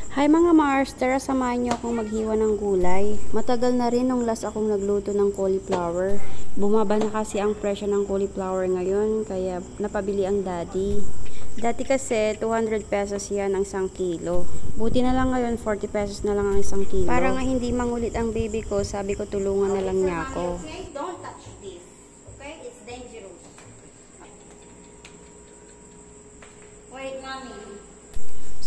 Hi mga Mars, tara samahan niyo akong maghiwa ng gulay. Matagal na rin nung last akong nagluto ng cauliflower. Bumaba na kasi ang presyo ng cauliflower ngayon, kaya napabili ang daddy. Dati kasi 200 pesos yan ang 1 kilo. Buti na lang ngayon 40 pesos na lang ang 1 kilo. Para nga hindi mangulit ang baby ko, sabi ko tulungan na lang niya ako. Don't touch this. Okay? It's dangerous. Wait, mommy.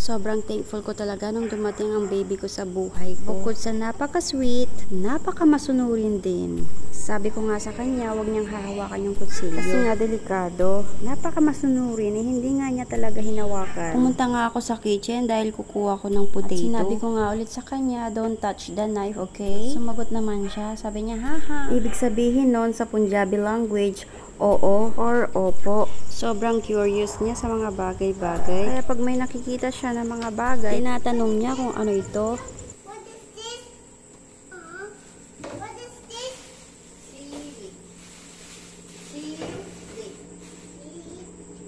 Sobrang thankful ko talaga nung dumating ang baby ko sa buhay ko. Bukod sa napaka-sweet, napaka-masunurin din. Sabi ko nga sa kanya, huwag niyang hahawakan yung kutsilyo. Kasi nga delikado, napaka-masunurin, hindi nga niya talaga hinawakan. Pumunta nga ako sa kitchen dahil kukuha ko ng potato. At sinabi ko nga ulit sa kanya, don't touch the knife, okay? Sumagot naman siya, sabi niya, haha. Ibig sabihin nun sa Punjabi language, oo or opo. Sobrang curious niya sa mga bagay-bagay. Kaya pag may nakikita siya ng mga bagay, tinatanong niya kung ano ito. What is this? What is this? Seaweed. Seaweed.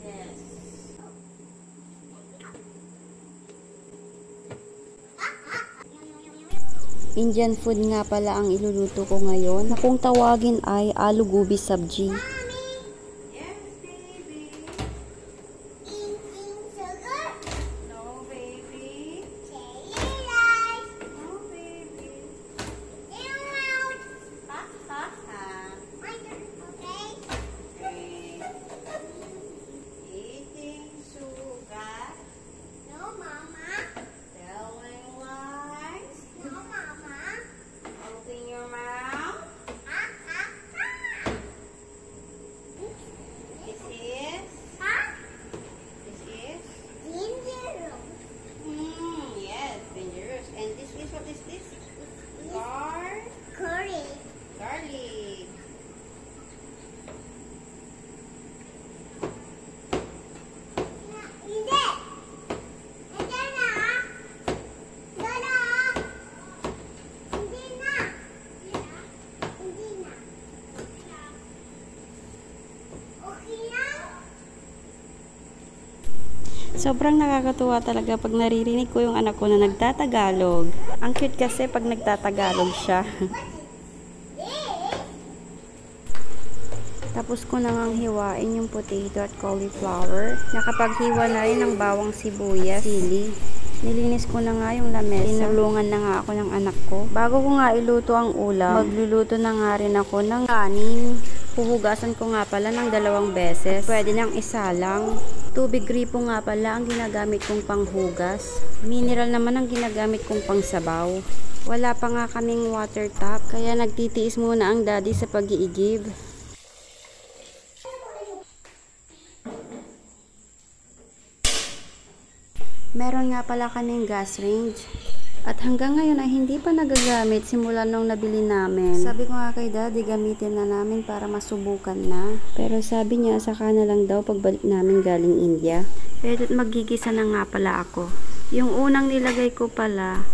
Yes. Indian food nga pala ang iluluto ko ngayon, na kung tawagin ay aloo gobi sabji. Sobrang nakakatuwa talaga pag naririnig ko yung anak ko na nagtatagalog. Ang cute kasi pag nagtatagalog siya. Tapos ko nang hiwain yung potato at cauliflower. Nakapaghiwa na rin ng bawang sibuyas, sili. Nilinis ko na nga yung lamesa. Tinulungan na nga ako ng anak ko. Bago ko nga iluto ang ulam, magluluto na nga rin ako ng kanin. Huhugasan ko nga pala ng 2 beses. Pwede nang isa lang. Tubig gripo nga pala ang ginagamit kong panghugas. Mineral naman ang ginagamit kong pangsabaw. Wala pa nga kaming water tap, kaya nagtitiis muna ang daddy sa pag-iigib. Meron nga pala kaming gas range. At hanggang ngayon ay hindi pa nagagamit simula nung nabili namin. Sabi ko nga kay daddy, gamitin na namin para masubukan na. Pero sabi niya, saka na lang daw pagbalik namin galing India. Pero magigisa na nga pala ako. Yung unang nilagay ko pala,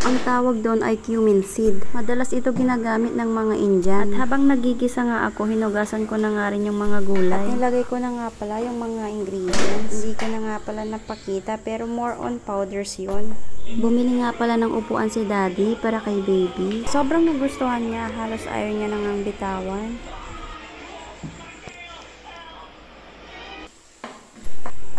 ang tawag doon ay cumin seed. Madalas ito ginagamit ng mga Indian. At habang nagigisa nga ako, hinugasan ko na nga rin yung mga gulay. At nilagay ko na nga pala yung mga ingredients. Hindi ko na nga pala napakita, pero more on powders yun. Bumili nga pala ng upuan si daddy para kay baby. Sobrang nagustuhan niya, halos ayaw niya nang bitawan.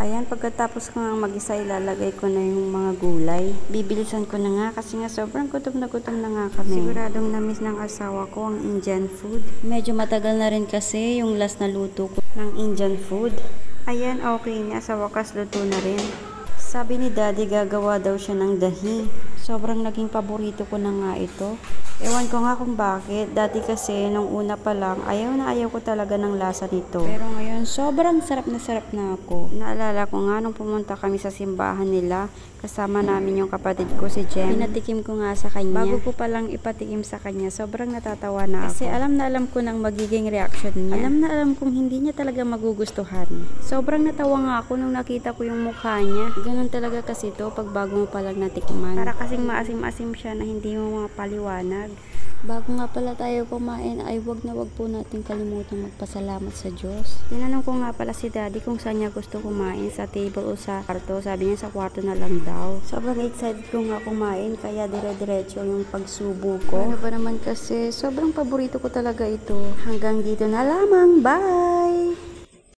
Ayan, pagkatapos ko nga mag-isa, ilalagay ko na yung mga gulay. Bibilisan ko na nga kasi nga sobrang gutom na nga kami. Siguradong na-miss ng asawa ko ang Indian food. Medyo matagal na rin kasi yung last na luto ko ng Indian food. Ayan, okay na. Sa wakas luto na rin. Sabi ni daddy, gagawa daw siya ng dahi. Sobrang naging paborito ko na nga ito. Ewan ko nga kung bakit. Dati kasi, nung una pa lang, ayaw ko talaga ng lasa nito. Pero ngayon, sobrang sarap na ako. Naalala ko nga nung pumunta kami sa simbahan nila, kasama namin yung kapatid ko si Jem. Pinatikim ko nga sa kanya. Bago ko palang ipatikim sa kanya, sobrang natatawa na ako. Kasi alam na alam ko nang magiging reaction niya. Alam na alam kong hindi niya talaga magugustuhan. Sobrang natawa nga ako nung nakita ko yung mukha niya. Ganun talaga kasi to pag bago mo palang natikman. Para kasing maasim-asim siya na hindi mo mapaliwanag. Bago nga pala tayo kumain ay wag po natin kalimutang magpasalamat sa Diyos. Tinanong ko nga pala si Daddy kung saan niya gusto kumain, sa table o sa kwarto. Sabi niya sa kwarto na lang daw. Sobrang excited ko nga kumain kaya dire-diretso yung pagsubo ko. Ano ba naman kasi sobrang paborito ko talaga ito. Hanggang dito na lamang. Bye!